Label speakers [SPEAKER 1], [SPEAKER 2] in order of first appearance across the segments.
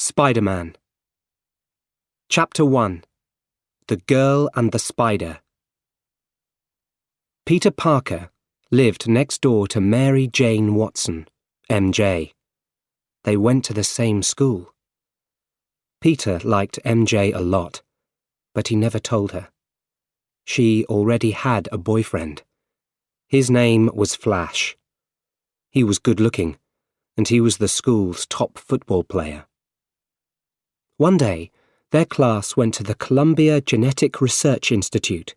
[SPEAKER 1] Spider-Man. Chapter 1. The Girl and the Spider. Peter Parker lived next door to Mary Jane Watson, MJ. They went to the same school. Peter liked MJ a lot, but he never told her. She already had a boyfriend. His name was Flash. He was good-looking, and he was the school's top football player. One day, their class went to the Columbia Genetic Research Institute.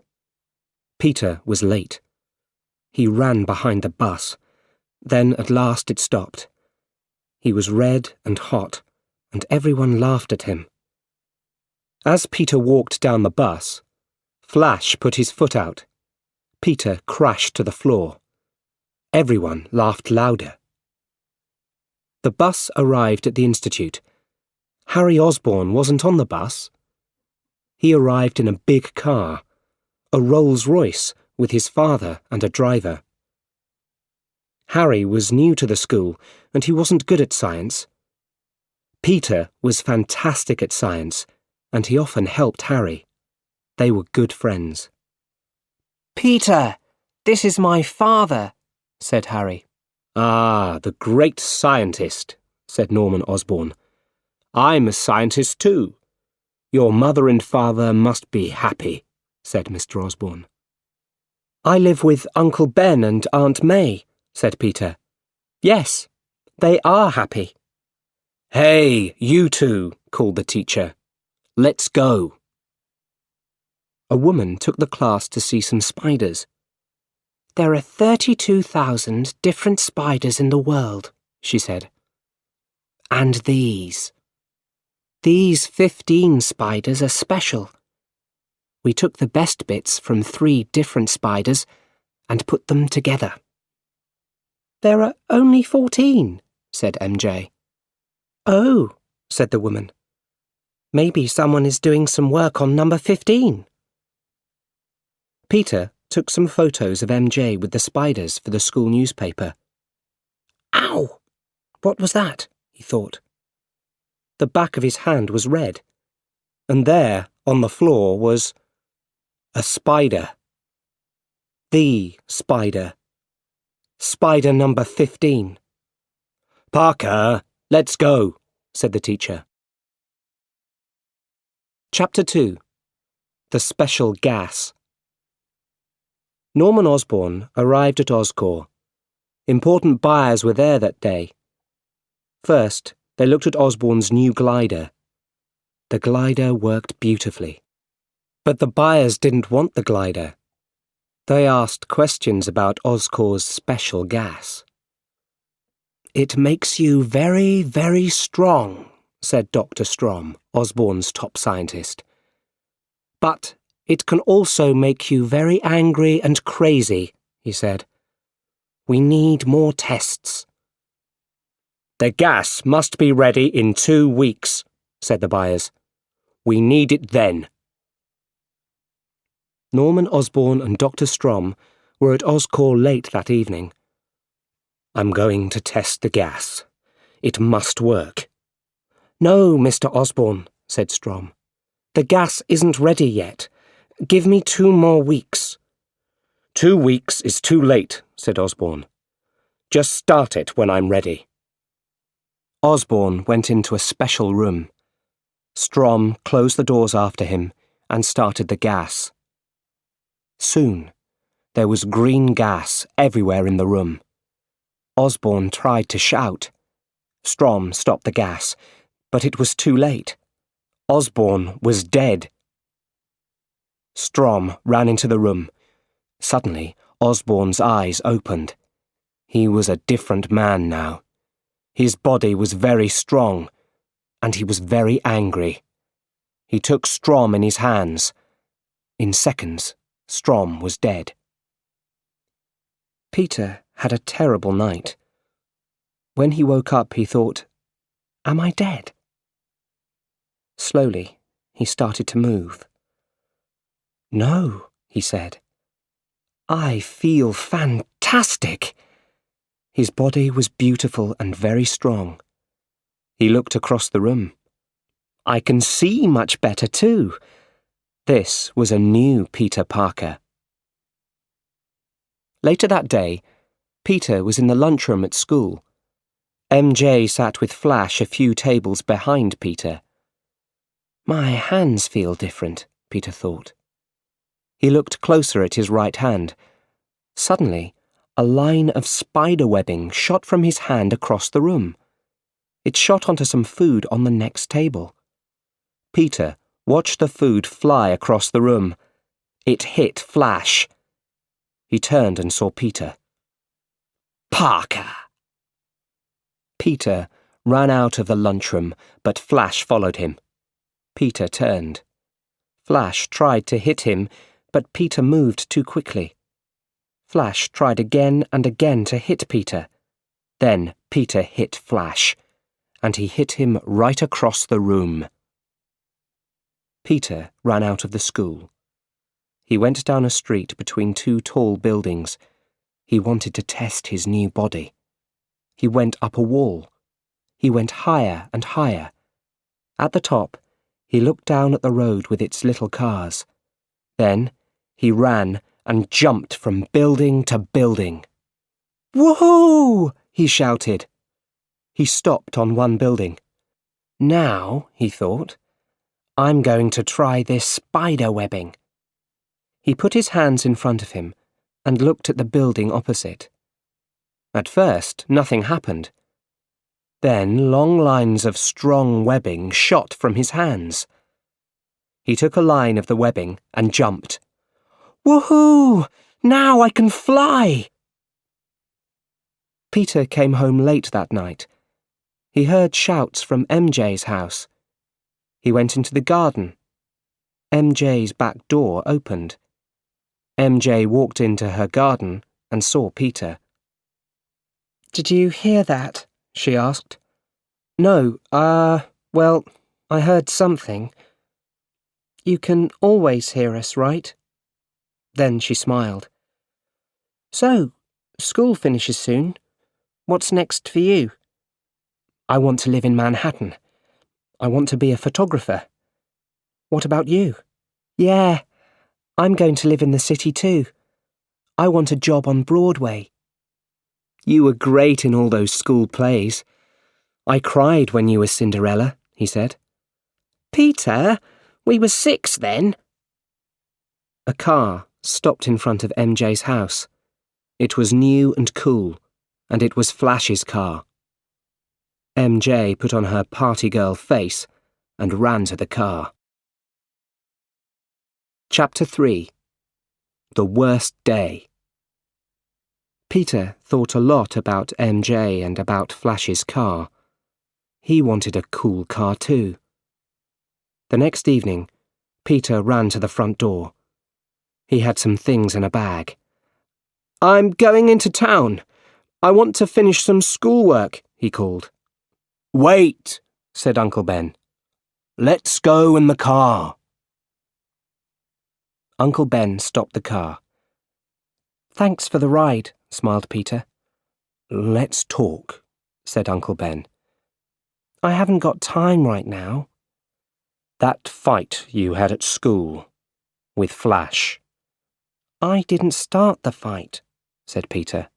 [SPEAKER 1] Peter was late. He ran behind the bus. Then at last it stopped. He was red and hot, and everyone laughed at him. As Peter walked down the bus, Flash put his foot out. Peter crashed to the floor. Everyone laughed louder. The bus arrived at the institute. Harry Osborn wasn't on the bus. He arrived in a big car, a Rolls-Royce with his father and a driver. Harry was new to the school and he wasn't good at science. Peter was fantastic at science and he often helped Harry. They were good friends.
[SPEAKER 2] "Peter, this is my father," said Harry.
[SPEAKER 1] "Ah, the great scientist," said Norman Osborn. "I'm a scientist too. Your mother and father must be happy," said Mr. Osborn.
[SPEAKER 2] "I live with Uncle Ben and Aunt May," said Peter. "Yes, they are happy."
[SPEAKER 1] "Hey, you two," called the teacher. "Let's go." A woman took the class to see some spiders.
[SPEAKER 2] "There are 32,000 different spiders in the world," she said. "And these 15 spiders are special. We took the best bits from 3 different spiders and put them together." "There are only 14, said MJ. "Oh," said the woman. "Maybe someone is doing some work on number 15.
[SPEAKER 1] Peter took some photos of MJ with the spiders for the school newspaper.
[SPEAKER 2] "Ow! What was that?" he thought.
[SPEAKER 1] The back of his hand was red, and there, on the floor, was a spider. The spider. Spider number 15. "Parker, let's go," said the teacher. Chapter 2. The Special Gas. Norman Osborn arrived at Oscorp. Important buyers were there that day. First, they looked at Osborn's new glider. The glider worked beautifully. But the buyers didn't want the glider. They asked questions about Oscorp's special gas.
[SPEAKER 2] "It makes you very, very strong," said Dr. Strom, Osborn's top scientist.
[SPEAKER 1] "But it can also make you very angry and crazy," he said. "We need more tests." "The gas must be ready in 2 weeks," said the buyers. "We need it then." Norman Osborn and Dr. Strom were at Oscorp late that evening. "I'm going to test the gas. It must work."
[SPEAKER 2] "No, Mr. Osborn," said Strom. "The gas isn't ready yet. Give me 2 more weeks."
[SPEAKER 1] 2 weeks is too late," said Osborn. "Just start it when I'm ready." Osborn went into a special room. Strom closed the doors after him and started the gas. Soon, there was green gas everywhere in the room. Osborn tried to shout. Strom stopped the gas, but it was too late. Osborn was dead. Strom ran into the room. Suddenly, Osborn's eyes opened. He was a different man now. His body was very strong, and he was very angry. He took Strom in his hands. In seconds, Strom was dead. Peter had a terrible night. When he woke up, he thought, "Am I dead?" Slowly, he started to move. "No," he said. "I feel fantastic." His body was beautiful and very strong. He looked across the room.
[SPEAKER 2] I can see much better too. This was a new Peter Parker. Later that day, Peter was in the lunchroom at school. MJ sat with Flash a few tables behind Peter. My hands feel different, Peter thought. He looked closer at his right hand. Suddenly, a line of spider webbing shot from his hand across the room. It shot onto some food on the next table. Peter watched the food fly across the room. It hit Flash. He turned and saw Peter. Parker! Peter ran out of the lunchroom, but Flash followed him. Peter turned. Flash tried to hit him, but Peter moved too quickly. Flash tried again and again to hit Peter. Then Peter hit Flash, and he hit him right across the room. Peter ran out of the school. He went down a street between two tall buildings. He wanted to test his new body. He went up a wall. He went higher and higher. At the top, he looked down at the road with its little cars. Then he ran and jumped from building to building. Woohoo! He shouted. He stopped on one building. Now, he thought, I'm going to try this spider webbing. He put his hands in front of him and looked at the building opposite. At first, nothing happened. Then long lines of strong webbing shot from his hands. He took a line of the webbing and jumped. Woohoo! Now I can fly! Peter came home late that night. He heard shouts from MJ's house. He went into the garden. MJ's back door opened. MJ walked into her garden and saw Peter. Did you hear that? She asked. No, well, I heard something. You can always hear us, right? Then she smiled. So, school finishes soon. What's next for you? I want to live in Manhattan. I want to be a photographer. What about you? Yeah, I'm going to live in the city too. I want a job on Broadway. You were great in all those school plays. I cried when you were Cinderella, he said. Peter, we were 6 then. A car stopped in front of MJ's house. It was new and cool, and it was Flash's car. MJ put on her party girl face and ran to the car. Chapter 3. The Worst Day. Peter thought a lot about MJ and about Flash's car. He wanted a cool car too. The next evening, Peter ran to the front door. He had some things in a bag. I'm going into town. I want to finish some schoolwork, he called. Wait, said Uncle Ben. Let's go in the car. Uncle Ben stopped the car. Thanks for the ride, smiled Peter. Let's talk, said Uncle Ben. I haven't got time right now. That fight you had at school, with Flash. I didn't start the fight, said Peter.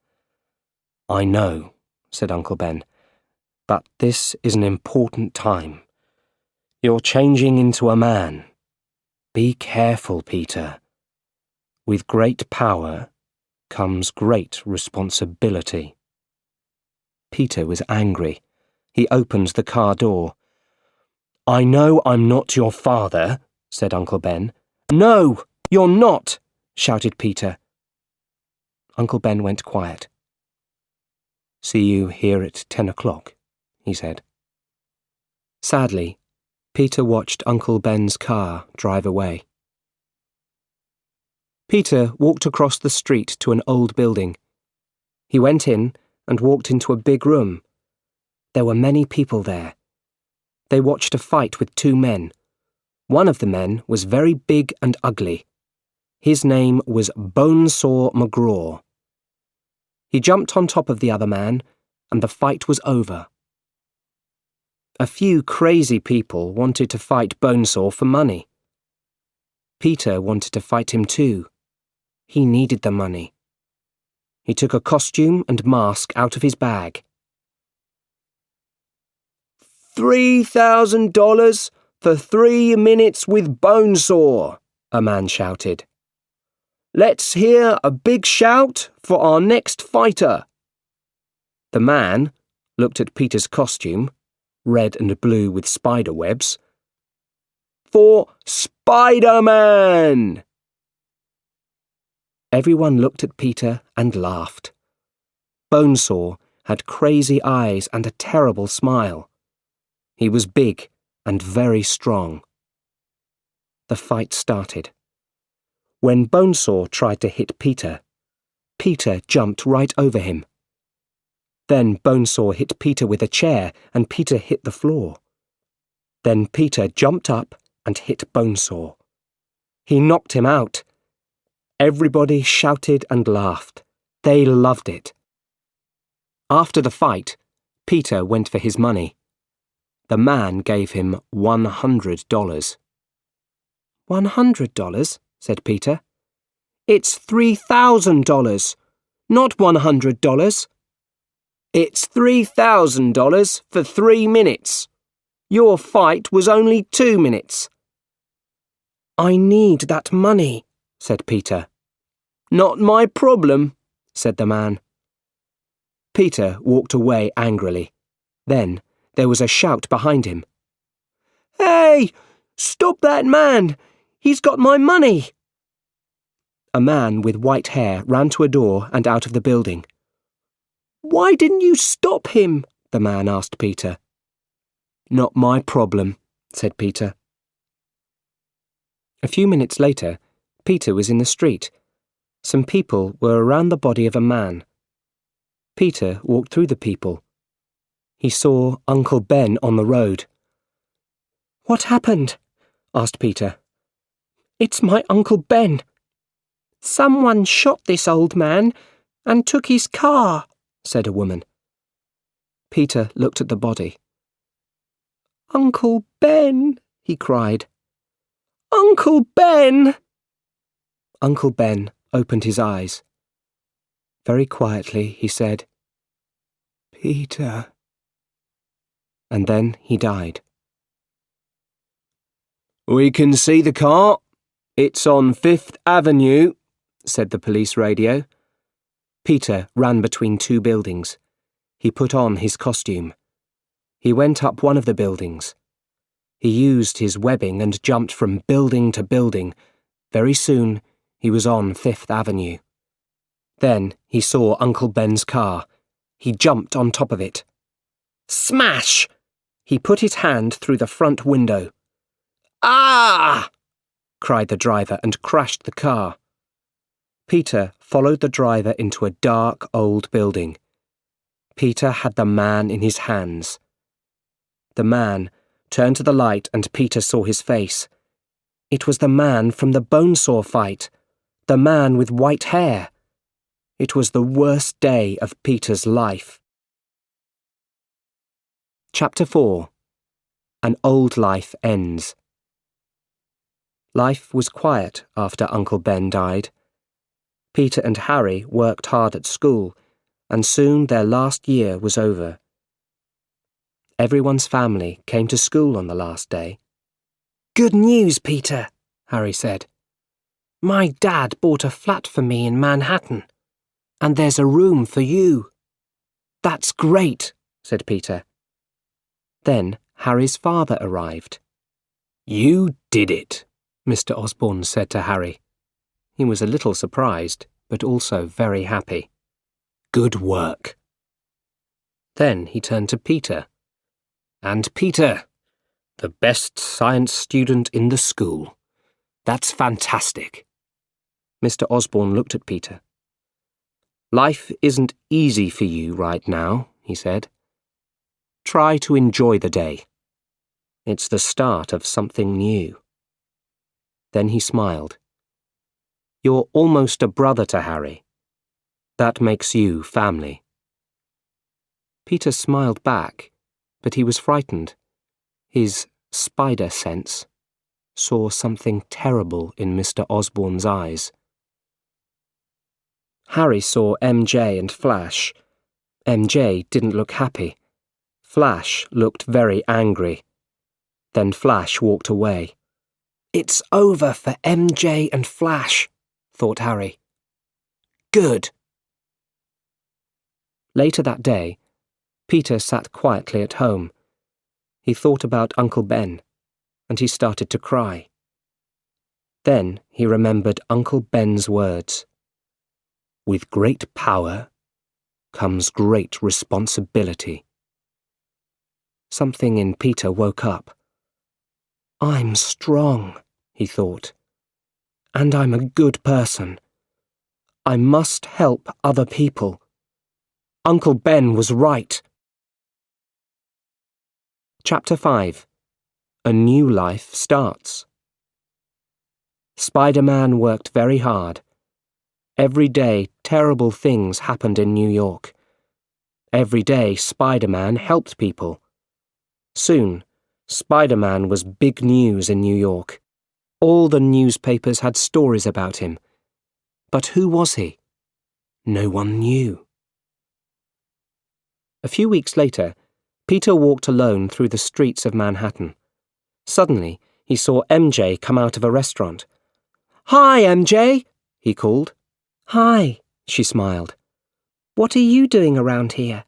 [SPEAKER 2] I know, said Uncle Ben, but this is an important time. You're changing into a man. Be careful, Peter. With great power comes great responsibility. Peter was angry. He opened the car door. I know I'm not your father, said Uncle Ben. No, you're not, shouted Peter. Uncle Ben went quiet. See you here at 10 o'clock, he said. Sadly, Peter watched Uncle Ben's car drive away. Peter walked across the street to an old building. He went in and walked into a big room. There were many people there. They watched a fight with 2 men. One of the men was very big and ugly. His name was Bonesaw McGraw. He jumped on top of the other man, and the fight was over.
[SPEAKER 1] A few crazy people wanted to fight Bonesaw for money. Peter wanted to fight him too. He needed the money. He took a costume and mask out of his bag. $3,000 for 3 minutes with Bonesaw, a man shouted. Let's hear a big shout for our next fighter. The man looked at Peter's costume, red and blue with spider webs. For Spider-Man! Everyone looked at Peter and laughed. Bonesaw had crazy eyes and a terrible smile. He was big and very strong. The fight started. When Bonesaw tried to hit Peter, Peter jumped right over him. Then Bonesaw hit Peter with a chair and Peter hit the floor. Then Peter jumped up and hit Bonesaw. He knocked him out. Everybody shouted and laughed. They loved it. After the fight, Peter went for his money. The man gave him $100. $100? said Peter. It's $3,000, not $100. It's $3,000 for 3 minutes. Your fight was only 2 minutes. I need that money, said Peter. Not my problem, said the man. Peter walked away angrily. Then there was a shout behind him. Hey! Stop that man! He's got my money! A man with white hair ran to a door and out of the building. Why didn't you stop him? The man asked Peter. Not my problem, said Peter. A few minutes later, Peter was in the street. Some people were around the body of a man. Peter walked through the people. He saw Uncle Ben on the road. What happened? asked Peter. It's my Uncle Ben. Someone shot this old man and took his car, said a woman. Peter looked at the body. Uncle Ben, he cried. Uncle Ben! Uncle Ben opened his eyes. Very quietly he said, Peter. And then he died. We can see the car. It's on 5th Avenue, said the police radio. Peter ran between 2 buildings. He put on his costume. He went up one of the buildings. He used his webbing and jumped from building to building. Very soon, he was on 5th Avenue. Then he saw Uncle Ben's car. He jumped on top of it. Smash! He put his hand through the front window. Ah! cried the driver and crashed the car. Peter followed the driver into a dark old building. Peter had the man in his hands. The man turned to the light and Peter saw his face. It was the man from the Bonesaw fight, the man with white hair. It was the worst day of Peter's life. Chapter 4. An Old Life Ends. Life was quiet after Uncle Ben died. Peter and Harry worked hard at school, and soon their last year was over. Everyone's family came to school on the last day. Good news, Peter, Harry said. My dad bought a flat for me in Manhattan, and there's a room for you. That's great, said Peter. Then Harry's father arrived. You did it, Mr. Osborne said to Harry. He was a little surprised, but also very happy. Good work. Then he turned to Peter. And Peter, the best science student in the school. That's fantastic. Mr. Osborne looked at Peter. Life isn't easy for you right now, he said. Try to enjoy the day. It's the start of something new. Then he smiled. You're almost a brother to Harry. That makes you family. Peter smiled back, but he was frightened. His spider sense saw something terrible in Mr. Osborne's eyes. Harry saw MJ and Flash. MJ didn't look happy. Flash looked very angry. Then Flash walked away. "It's over for MJ and Flash," thought Harry. "Good." Later that day, Peter sat quietly at home. He thought about Uncle Ben, and he started to cry. Then he remembered Uncle Ben's words. "With great power comes great responsibility." Something in Peter woke up. "I'm strong," he thought, "and I'm a good person. I must help other people. Uncle Ben was right." Chapter 5. A New Life Starts. Spider-Man worked very hard. Every day, terrible things happened in New York. Every day, Spider-Man helped people. Soon, Spider-Man was big news in New York. All the newspapers had stories about him. But who was he? No one knew. A few weeks later, Peter walked alone through the streets of Manhattan. Suddenly, he saw MJ come out of a restaurant. "Hi, MJ," he called. "Hi," she smiled. "What are you doing around here?"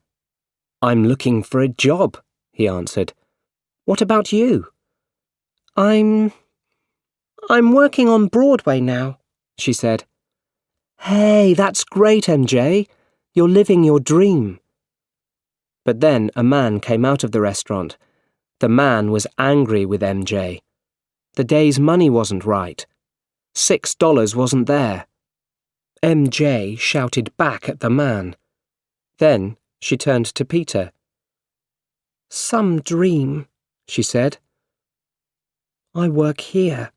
[SPEAKER 1] "I'm looking for a job," he answered. "What about you?" I'm working on Broadway now," she said. "Hey, that's great, MJ. You're living your dream." But then a man came out of the restaurant. The man was angry with MJ. The day's money wasn't right. $6 wasn't there. MJ shouted back at the man. Then she turned to Peter. "Some dream," she said. "I work here."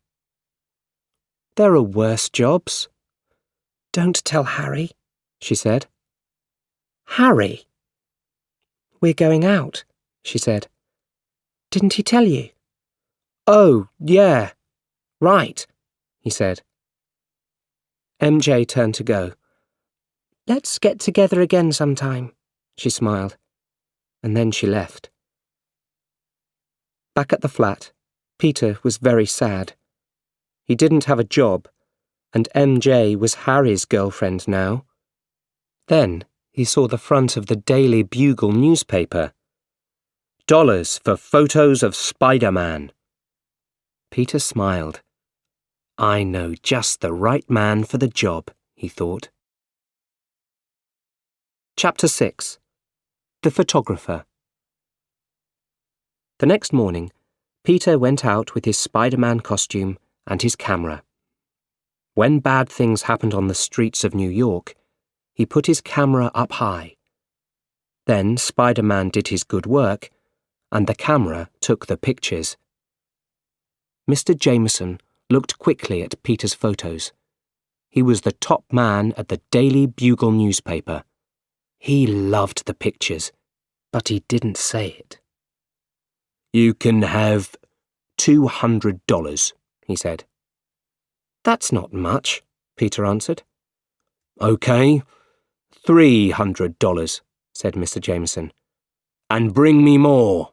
[SPEAKER 1] "There are worse jobs." "Don't tell Harry," she said. "Harry?" "We're going out," she said. "Didn't he tell you?" "Oh, yeah. Right," he said. MJ turned to go. "Let's get together again sometime," she smiled, and then she left. Back at the flat, Peter was very sad. He didn't have a job, and MJ was Harry's girlfriend now. Then he saw the front of the Daily Bugle newspaper. "Dollars for photos of Spider-Man." Peter smiled. "I know just the right man for the job," he thought. Chapter 6. The Photographer. The next morning, Peter went out with his Spider-Man costume and his camera. When bad things happened on the streets of New York, he put his camera up high. Then Spider-Man did his good work, and the camera took the pictures. Mr. Jameson looked quickly at Peter's photos. He was the top man at the Daily Bugle newspaper. He loved the pictures, but he didn't say it. "You can have $200, he said. "That's not much," Peter answered. "OK, $300, said Mr. Jameson. "And bring me more."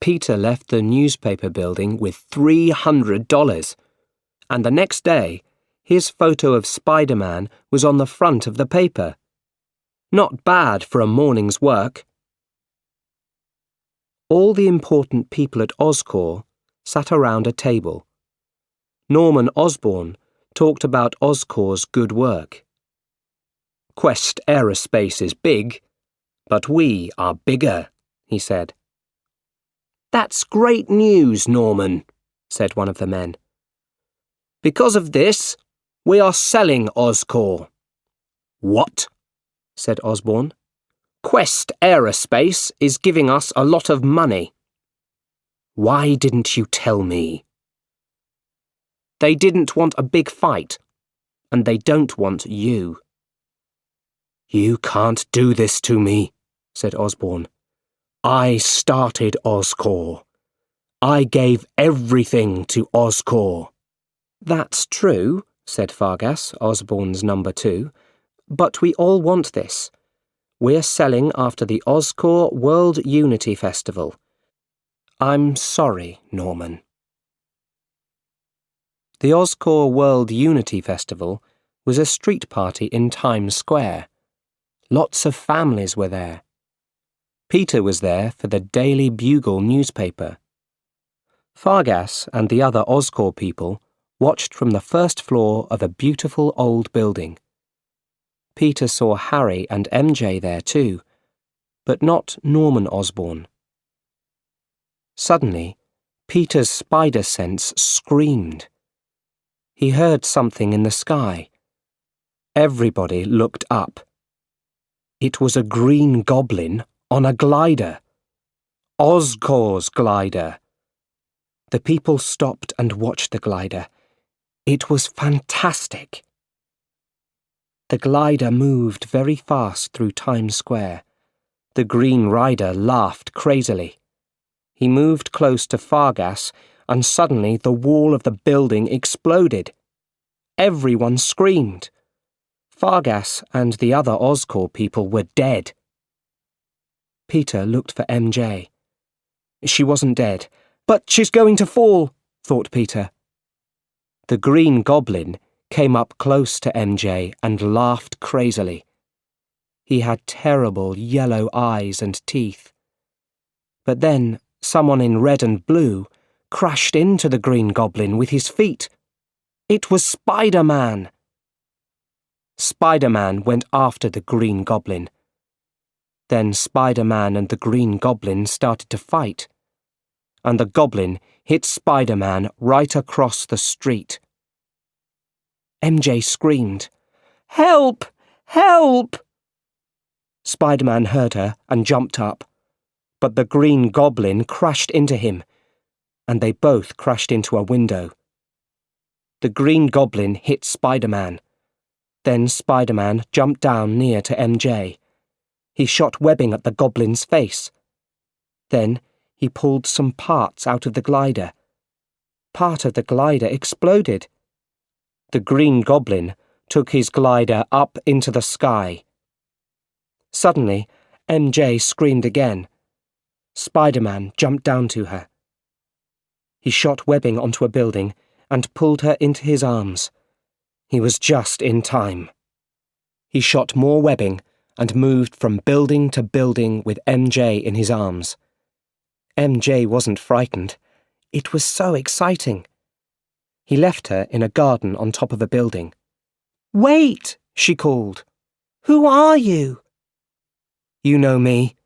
[SPEAKER 1] Peter left the newspaper building with $300, and the next day, his photo of Spider-Man was on the front of the paper. Not bad for a morning's work. All the important people at Oscorp sat around a table. Norman Osborne talked about Oscorp's good work. "Quest Aerospace is big, but we are bigger," he said. "That's great news, Norman," said one of the men. "Because of this, we are selling Oscorp." "What?" said Osborne. "Quest Aerospace is giving us a lot of money." "Why didn't you tell me?" "They didn't want a big fight, and they don't want you." "You can't do this to me," said Osborne.
[SPEAKER 2] I started Oscorp. I gave everything to Oscorp. That's true, said Fargas, Osborne's number 2, but we all want this. We're selling after the Oscorp World Unity Festival. I'm sorry, Norman. The Oscorp World Unity Festival was a street party in Times Square. Lots of families were there. Peter was there for the Daily Bugle newspaper. Fargas and the other Oscorp people watched from the first floor of a beautiful old building. Peter saw Harry and MJ there too, but not Norman Osborne. Suddenly, Peter's spider sense screamed. He heard something in the sky. Everybody looked up. It was a green goblin on a glider. Oscorp's glider. The people stopped and watched the glider. It was fantastic. The glider moved very fast through Times Square. The Green Rider laughed crazily. He moved close to Fargas, and suddenly the wall of the building exploded. Everyone screamed. Fargas and the other Oscorp people were dead. Peter looked for MJ. She wasn't dead. But she's going to fall, thought Peter. The Green Goblin came up close to MJ and laughed crazily. He had terrible yellow eyes and teeth. But then someone in red and blue crashed into the Green Goblin with his feet. It was Spider-Man. Spider-Man went after the Green Goblin. Then Spider-Man and the Green Goblin started to fight, and the Goblin hit Spider-Man right across the street. MJ screamed, "Help! Help!" Spider-Man heard her and jumped up, but the Green Goblin crashed into him, and they both crashed into a window. The Green Goblin hit Spider-Man. Then Spider-Man jumped down near to MJ. He shot webbing at the Goblin's face. Then he pulled some parts out of the glider. Part of the glider exploded. The Green Goblin took his glider up into the sky. Suddenly, MJ screamed again. Spider-Man jumped down to her. He shot webbing onto a building and pulled her into his arms. He was just in time. He shot more webbing and moved from building to building with MJ in his arms. MJ wasn't frightened. It was so exciting. He left her in a garden on top of a building. "Wait!" she called. "Who are you?" "You know me.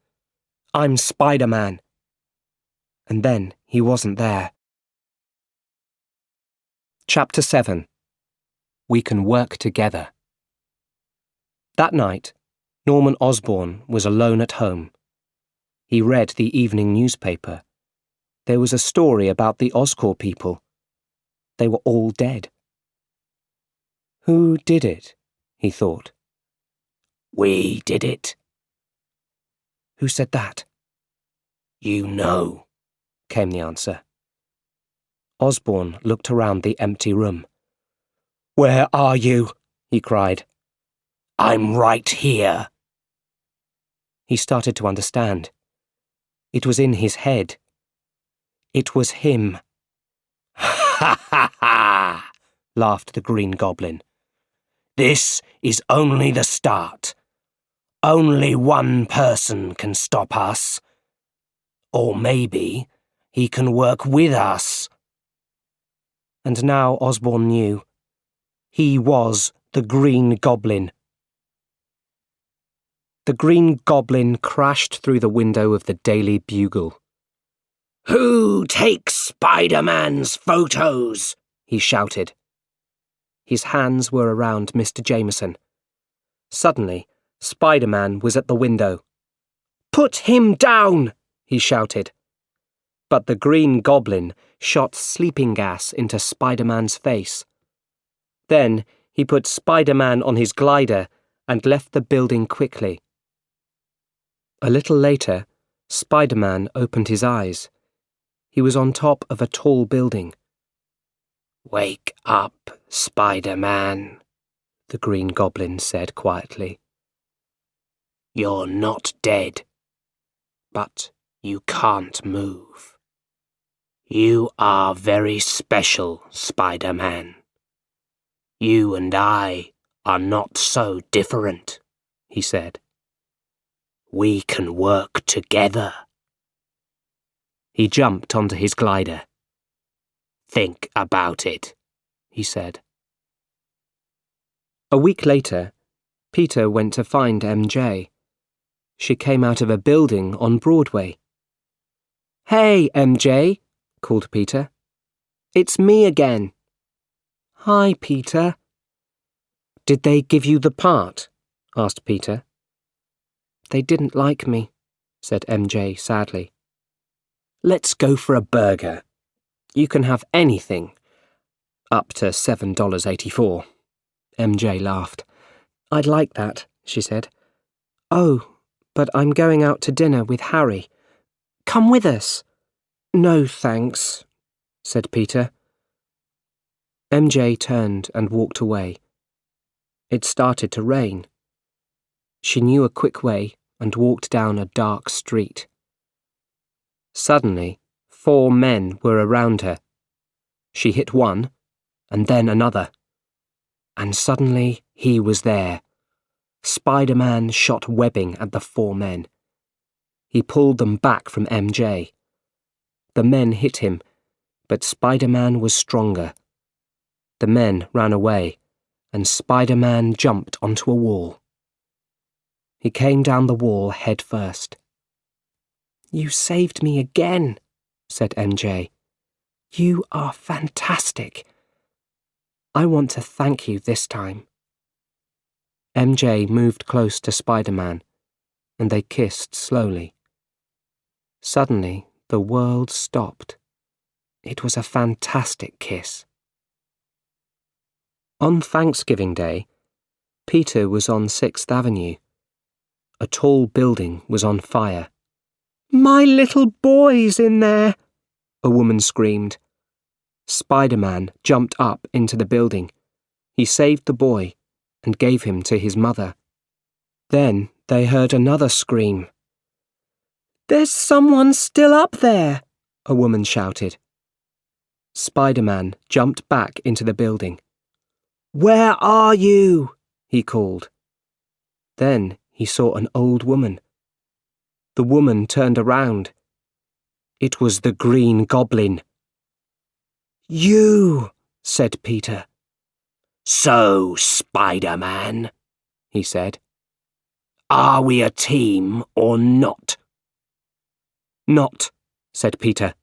[SPEAKER 2] I'm Spider-Man." And then he wasn't there. Chapter 7. We Can Work Together. That night, Norman Osborne was alone at home. He read the evening newspaper. There was a story about the Oscorp people. They were all dead. Who did it? He thought. We did it. Who said that? You know, came the answer. Osborne looked around the empty room. Where are you? He cried. I'm right here. He started to understand. It was in his head. It was him. Ha ha ha! Laughed the Green Goblin. This is only the start. Only one person can stop us. Or maybe he can work with us. And now Osborne knew. He was the Green Goblin. The Green Goblin crashed through the window of the Daily Bugle. Who takes Spider-Man's photos? He shouted. His hands were around Mr. Jameson. Suddenly, Spider-Man was at the window. Put him down! He shouted. But the Green Goblin shot sleeping gas into Spider-Man's face. Then he put Spider-Man on his glider and left the building quickly. A little later,
[SPEAKER 1] Spider-Man opened his eyes. He was on top of a tall building.
[SPEAKER 2] "Wake up, Spider-Man," the Green Goblin said quietly. "You're not dead, but you can't move. You are very special, Spider-Man. You and I are not so different," he said. "We can work together." He jumped onto his glider. "Think about it," he said.
[SPEAKER 1] A week later, Peter went to find MJ. She came out of a building on Broadway. "Hey, MJ," called Peter. "It's me again." "Hi, Peter." "Did they give you the part?" asked Peter. "They didn't like me," said MJ sadly. "Let's go for a burger. You can have anything. Up to $7.84. MJ laughed. "I'd like that," she said. "Oh, but I'm going out to dinner with Harry. Come with us." "No, thanks," said Peter. MJ turned and walked away. It started to rain. She knew a quick way and walked down a dark street. Suddenly, 4 men were around her. She hit one, and then another. And suddenly he was there. Spider-Man shot webbing at the 4 men. He pulled them back from MJ. The men hit him, but Spider-Man was stronger. The men ran away, and Spider-Man jumped onto a wall. He came down the wall head first. "You saved me again," said MJ. "You are fantastic. I want to thank you this time." MJ moved close to Spider-Man, and they kissed slowly. Suddenly, the world stopped. It was a fantastic kiss. On Thanksgiving Day, Peter was on 6th Avenue. A tall building was on fire. "My little boy's in there!" a woman screamed. Spider-Man jumped up into the building. He saved the boy and gave him to his mother. Then they heard another scream. "There's someone still up there!" a woman shouted. Spider-Man jumped back into the building. "Where are you?" he called. Then he saw an old woman. The woman turned around. It was the Green Goblin. "You," said Peter. "So, Spider-Man," he said. "Are we a team or not?" "Not," said Peter.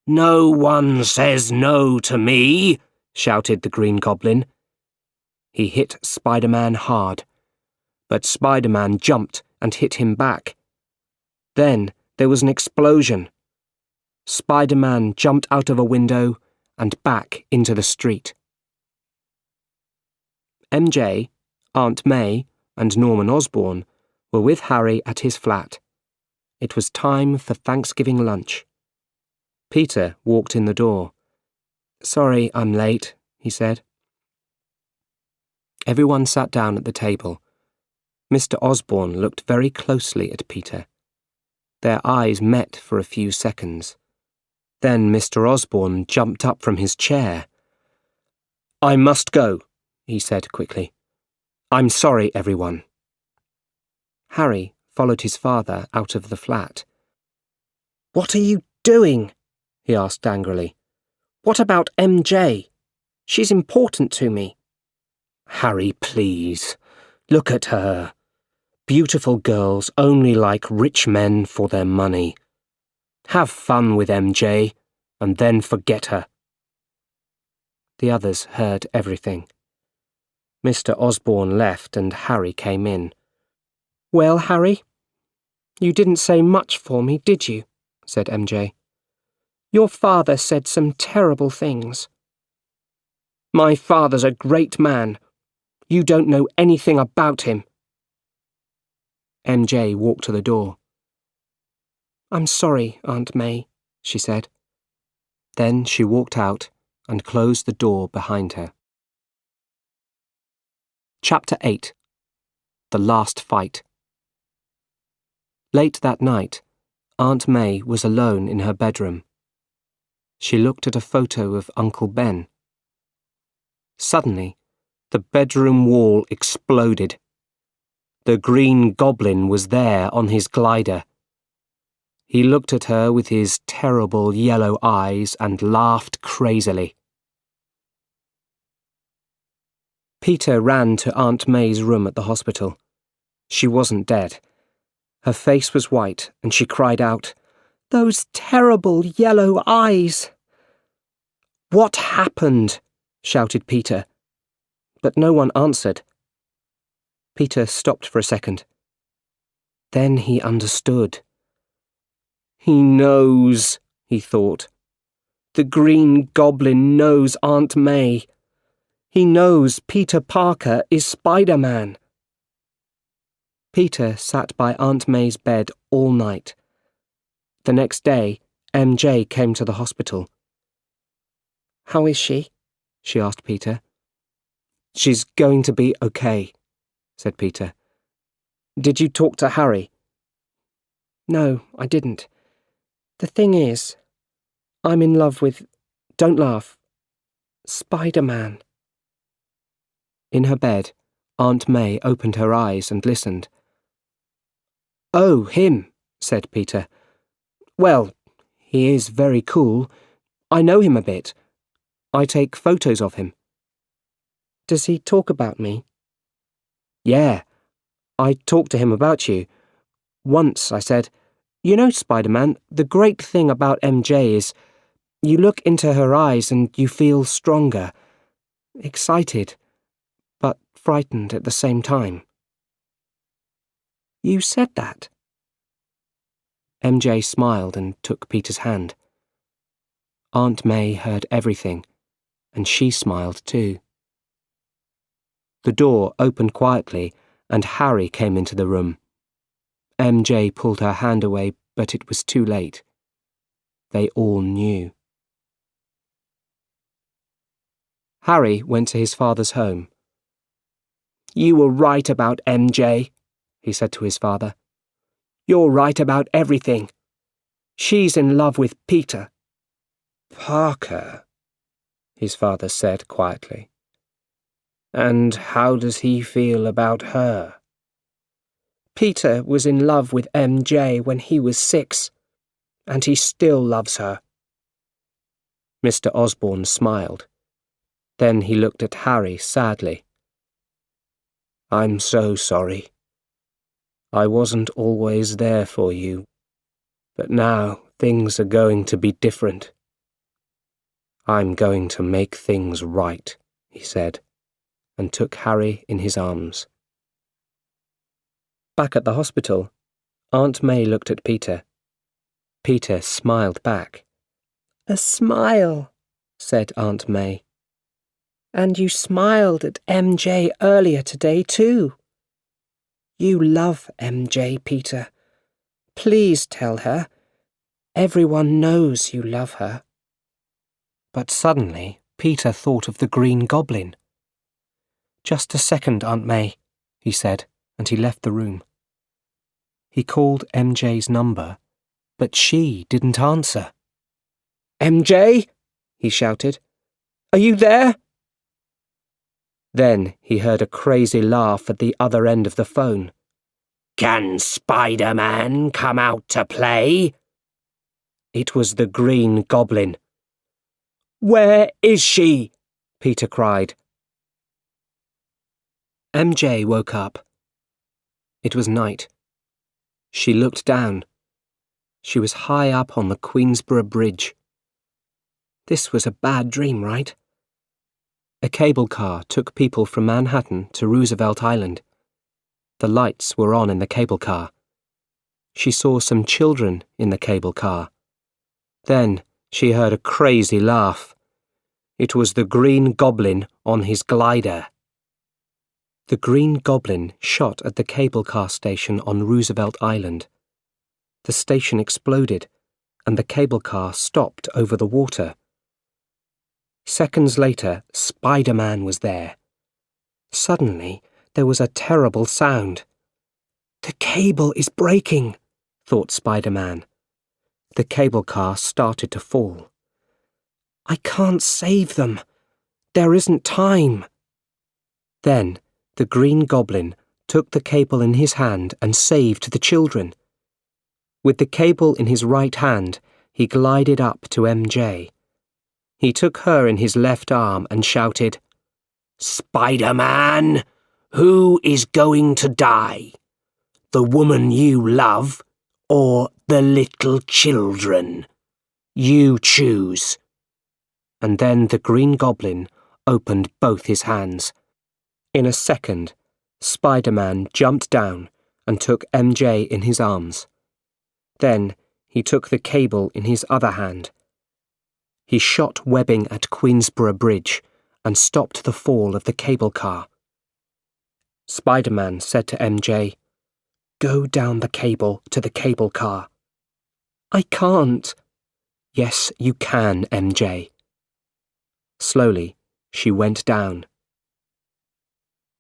[SPEAKER 1] "No one says no to me," shouted the Green Goblin. He hit Spider-Man hard, but Spider-Man jumped and hit him back. Then there was an explosion. Spider-Man jumped out of a window and back into the street. MJ, Aunt May, and Norman Osborn were with Harry at his flat. It was time for Thanksgiving lunch. Peter walked in the door. "Sorry, I'm late," he said. Everyone sat down at the table. Mr. Osborn looked very closely at Peter. Their eyes met for a few seconds. Then Mr. Osborn jumped up from his chair. "I must go," he said quickly. "I'm sorry, everyone." Harry followed his father out of the flat. "What are you doing?" he asked angrily. "What about MJ? She's important to me." "Harry, please. Look at her. Beautiful girls only like rich men for their money. Have fun with MJ, and then forget her." The others heard everything. Mr. Osborn left and Harry came in. "Well, Harry, you didn't say much for me, did you?" said MJ. "Your father said some terrible things." "My father's a great man. You don't know anything about him." MJ walked to the door.
[SPEAKER 2] I'm sorry, Aunt May, she said.
[SPEAKER 1] Then she walked out and closed the door behind her. Chapter 8. The Last Fight. Late that night, Aunt May was alone in her bedroom. She looked at a photo of Uncle Ben. Suddenly, the bedroom wall exploded. The Green Goblin was there on his glider. He looked at her with his terrible yellow eyes and laughed crazily. Peter ran to Aunt May's room at the hospital. She wasn't dead. Her face was white, and she cried out, "Those terrible yellow eyes!" "What happened?" shouted Peter. But no one answered. Peter stopped for a second. Then he understood. He knows, he thought. The Green Goblin knows Aunt May. He knows Peter Parker is Spider-Man. Peter sat by Aunt May's bed all night. The next day, MJ came to the hospital.
[SPEAKER 2] "How is she?"
[SPEAKER 1] she asked Peter. "She's going to be okay," said Peter. "Did you talk to Harry?"
[SPEAKER 2] "No, I didn't. The thing is, I'm in love with, don't laugh, Spider-Man."
[SPEAKER 1] In her bed, Aunt May opened her eyes and listened. "Oh, him," said Peter. "Well, he is very cool. I know him a bit. I take photos of him."
[SPEAKER 2] "Does he talk about me?"
[SPEAKER 1] "Yeah, I talked to him about you. Once I said, 'You know, Spider-Man, the great thing about MJ is you look into her eyes and you feel stronger, excited, but frightened at the same time.'"
[SPEAKER 2] "You said that?"
[SPEAKER 1] MJ smiled and took Peter's hand. Aunt May heard everything, and she smiled too. The door opened quietly, and Harry came into the room. MJ pulled her hand away, but it was too late. They all knew. Harry went to his father's home. "You were right about MJ," he said to his father. "You're right about everything. She's in love with Peter." "Parker," his father said quietly. "And how does he feel about her?" "Peter was in love with MJ when he was 6, and he still loves her." Mr. Osborne smiled. Then he looked at Harry sadly. "I'm so sorry. I wasn't always there for you, but now things are going to be different. I'm going to make things right," he said, and took Harry in his arms. Back at the hospital, Aunt May looked at Peter. Peter smiled back.
[SPEAKER 2] "A smile," said Aunt May. "And you smiled at MJ earlier today too. You love MJ, Peter. Please tell her. Everyone knows you love her."
[SPEAKER 1] But suddenly Peter thought of the Green Goblin. "Just a second, Aunt May," he said, and he left the room. He called MJ's number, but she didn't answer. "MJ?" he shouted. "Are you there?" Then he heard a crazy laugh at the other end of the phone. "Can Spider-Man come out to play?" It was the Green Goblin. "Where is she?" Peter cried. MJ woke up. It was night. She looked down. She was high up on the Queensborough Bridge. This was a bad dream, right? A cable car took people from Manhattan to Roosevelt Island. The lights were on in the cable car. She saw some children in the cable car. Then she heard a crazy laugh. It was the Green Goblin on his glider. The Green Goblin shot at the cable car station on Roosevelt Island. The station exploded, and the cable car stopped over the water. Seconds later, Spider-Man was there. Suddenly, there was a terrible sound. "The cable is breaking," thought Spider-Man. The cable car started to fall. "I can't save them. There isn't time." Then, the Green Goblin took the cable in his hand and saved the children. With the cable in his right hand, he glided up to MJ. He took her in his left arm and shouted, "Spider-Man, who is going to die? The woman you love or the little children? You choose." And then the Green Goblin opened both his hands. In a second, Spider-Man jumped down and took MJ in his arms. Then he took the cable in his other hand. He shot webbing at Queensborough Bridge and stopped the fall of the cable car. Spider-Man said to MJ, "Go down the cable to the cable car." "I can't." "Yes, you can, MJ." Slowly, she went down.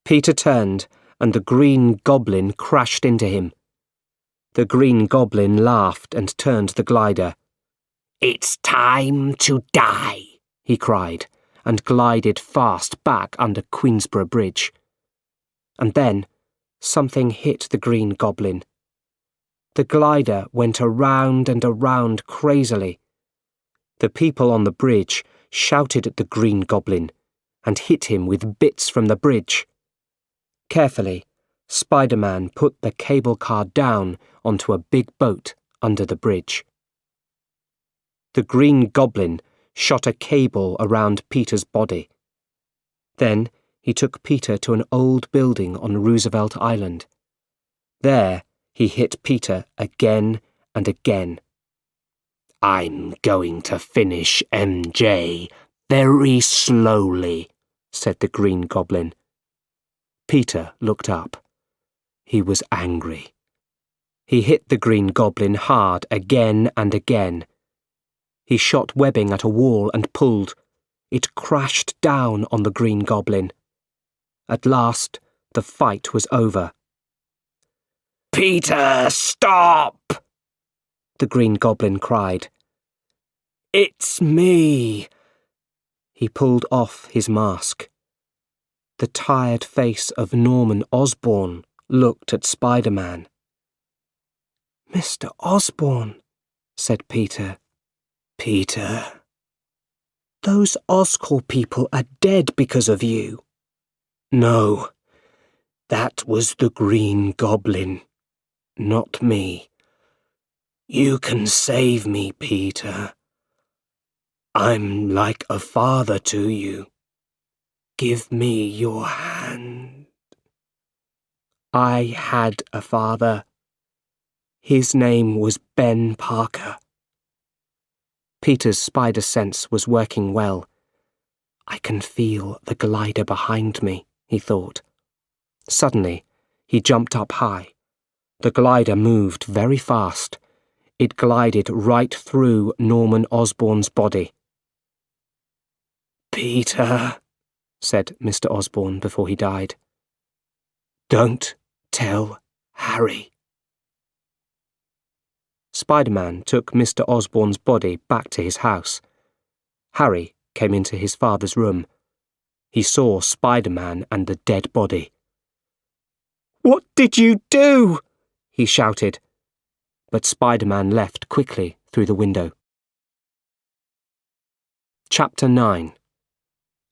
[SPEAKER 1] Peter turned, and the Green Goblin crashed into him. The Green Goblin laughed and turned the glider. "It's time to die," he cried, and glided fast back under Queensborough Bridge. And then, something hit the Green Goblin. The glider went around and around crazily. The people on the bridge shouted at the Green Goblin and hit him with bits from the bridge. Carefully, Spider-Man put the cable car down onto a big boat under the bridge. The Green Goblin shot a cable around Peter's body. Then he took Peter to an old building on Roosevelt Island. There he hit Peter again and again. "I'm going to finish MJ very slowly," said the Green Goblin. Peter looked up. He was angry. He hit the Green Goblin hard again and again. He shot webbing at a wall and pulled. It crashed down on the Green Goblin. At last, the fight was over. "Peter, stop!" the Green Goblin cried. "It's me." He pulled off his mask. The tired face of Norman Osborn looked at Spider-Man. "Mr. Osborn," said Peter. "Peter, those Oscorp people are dead because of you." "No, that was the Green Goblin, not me. You can save me, Peter. I'm like a father to you. Give me your hand." "I had a father. His name was Ben Parker." Peter's spider sense was working well. "I can feel the glider behind me," he thought. Suddenly, he jumped up high. The glider moved very fast. It glided right through Norman Osborn's body. "Peter," said Mr. Osborn before he died, "don't tell Harry." Spider-Man took Mr. Osborn's body back to his house. Harry came into his father's room. He saw Spider-Man and the dead body. "What did you do?" he shouted. But Spider-Man left quickly through the window. Chapter 9.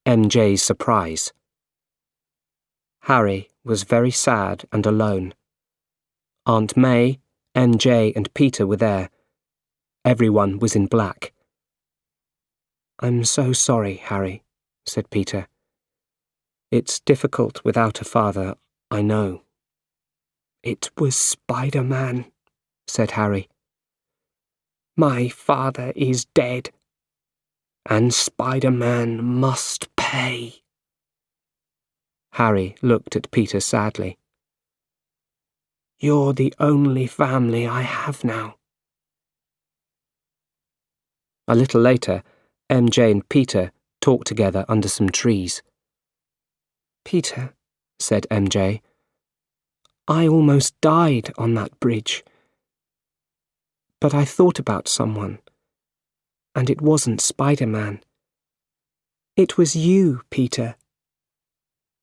[SPEAKER 1] MJ's Surprise. Harry was very sad and alone. Aunt May, MJ and Peter were there. Everyone was in black. "I'm so sorry, Harry," said Peter. "It's difficult without a father, I know." "It was Spider-Man," said Harry. "My father is dead, and Spider-Man must pay." Harry looked at Peter sadly. "You're the only family I have now," A little later, MJ and Peter talked together under some trees.
[SPEAKER 2] Peter, said MJ, I almost died on that bridge. But I thought about someone, and it wasn't Spider-Man. It was you, Peter.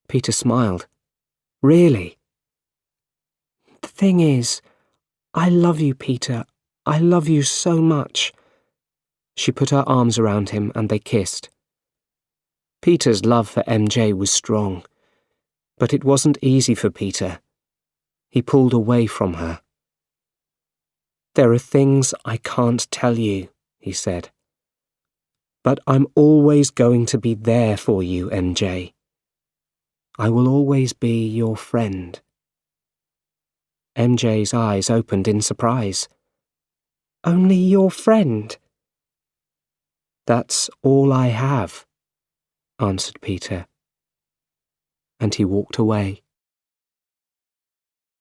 [SPEAKER 1] Peter smiled. Really?
[SPEAKER 2] The thing is, I love you, Peter. I love you so much.
[SPEAKER 1] She put her arms around him and they kissed. Peter's love for MJ was strong, but it wasn't easy for Peter. He pulled away from her. There are things I can't tell you, he said. But I'm always going to be there for you, MJ. I will always be your friend. MJ's eyes opened in surprise.
[SPEAKER 2] Only your friend?
[SPEAKER 1] That's all I have, answered Peter. And he walked away.